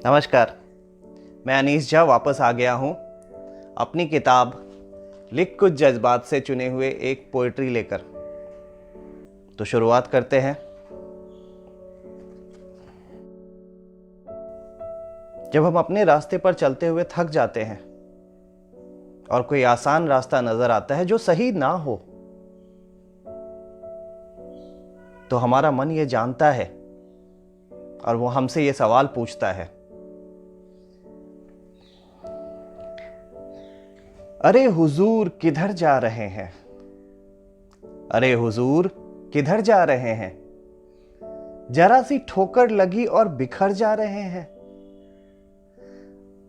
नमस्कार, मैं अनीस झा वापस आ गया हूँ अपनी किताब लिख कुछ जज्बात से चुने हुए एक पोइट्री लेकर। तो शुरुआत करते हैं। जब हम अपने रास्ते पर चलते हुए थक जाते हैं और कोई आसान रास्ता नजर आता है जो सही ना हो, तो हमारा मन ये जानता है और वो हमसे ये सवाल पूछता है, अरे हुजूर किधर जा रहे हैं? अरे हुजूर किधर जा रहे हैं? जरा सी ठोकर लगी और बिखर जा रहे हैं।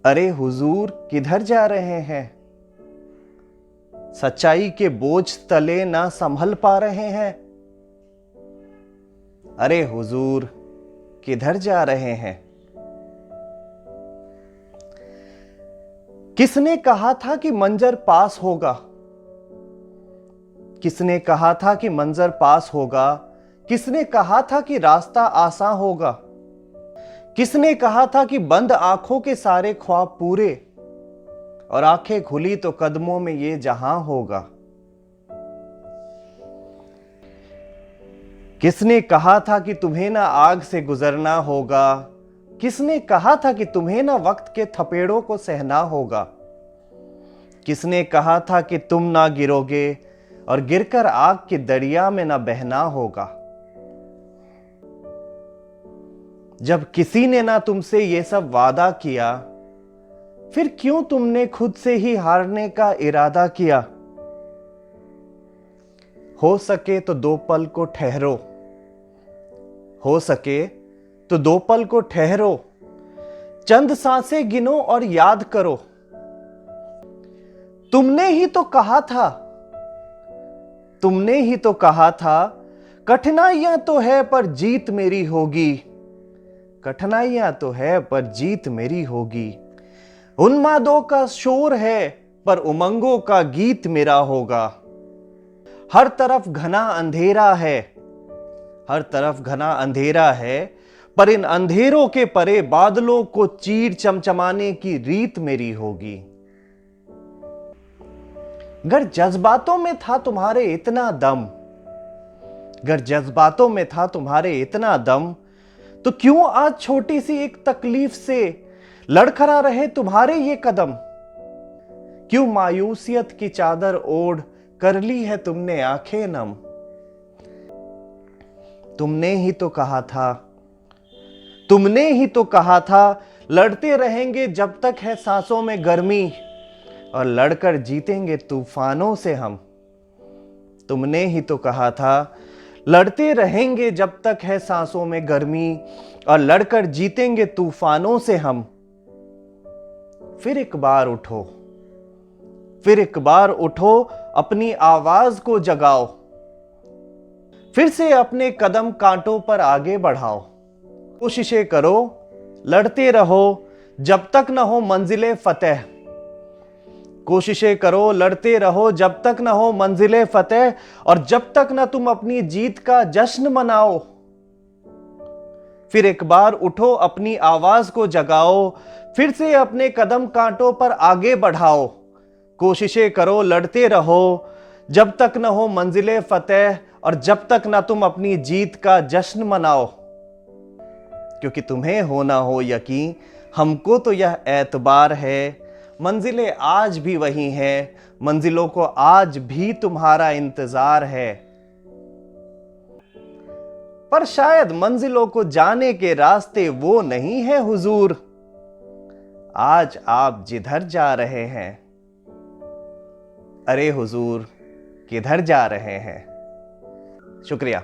अरे हुजूर किधर जा रहे हैं? सच्चाई के बोझ तले ना संभल पा रहे हैं। अरे हुजूर किधर जा रहे हैं? किसने कहा था कि मंजर पास होगा? किसने कहा था कि मंजर पास होगा? किसने कहा था कि रास्ता आसान होगा? किसने कहा था कि बंद आंखों के सारे ख्वाब पूरे और आंखें खुली तो कदमों में ये जहां होगा? किसने कहा था कि तुम्हें ना आग से गुजरना होगा? किसने कहा था कि तुम्हें ना वक्त के थपेड़ों को सहना होगा? किसने कहा था कि तुम ना गिरोगे और गिरकर आग के दरिया में ना बहना होगा? जब किसी ने ना तुमसे ये सब वादा किया, फिर क्यों तुमने खुद से ही हारने का इरादा किया? हो सके तो दो पल को ठहरो, हो सके तो दो पल को ठहरो, चंद सांसें गिनो और याद करो। तुमने ही तो कहा था, तुमने ही तो कहा था, कठिनाइयां तो है पर जीत मेरी होगी। कठिनाइयां तो है पर जीत मेरी होगी। उन्मादों का शोर है पर उमंगों का गीत मेरा होगा। हर तरफ घना अंधेरा है, हर तरफ घना अंधेरा है, पर इन अंधेरों के परे बादलों को चीर चमचमाने की रीत मेरी होगी। अगर जज्बातों में था तुम्हारे इतना दम, अगर जज्बातों में था तुम्हारे इतना दम, तो क्यों आज छोटी सी एक तकलीफ से लड़खड़ा रहे तुम्हारे ये कदम? क्यों मायूसियत की चादर ओढ़ कर ली है तुमने आंखें नम? तुमने ही तो कहा था, तुमने ही तो कहा था, लड़ते रहेंगे जब तक है सांसों में गर्मी और लड़कर जीतेंगे तूफानों से हम। तुमने ही तो कहा था, लड़ते रहेंगे जब तक है सांसों में गर्मी और लड़कर जीतेंगे तूफानों से हम। फिर एक बार उठो, फिर एक बार उठो, अपनी आवाज को जगाओ, फिर से अपने कदम कांटों पर आगे बढ़ाओ। कोशिशें करो, लड़ते रहो जब तक न हो मंजिले फतेह। कोशिशें करो, लड़ते रहो जब तक न हो मंजिले फतेह, और जब तक न तुम अपनी जीत का जश्न मनाओ। फिर एक बार उठो, अपनी आवाज को जगाओ, फिर से अपने कदम कांटों पर आगे बढ़ाओ। कोशिशें करो, लड़ते रहो जब तक न हो मंजिले फतेह, और जब तक न तुम अपनी जीत का जश्न मनाओ। क्योंकि तुम्हें हो ना हो यकीन, हमको तो यह एतबार है, मंजिलें आज भी वही हैं, मंजिलों को आज भी तुम्हारा इंतजार है। पर शायद मंजिलों को जाने के रास्ते वो नहीं है हुजूर, आज आप जिधर जा रहे हैं। अरे हुजूर किधर जा रहे हैं? शुक्रिया।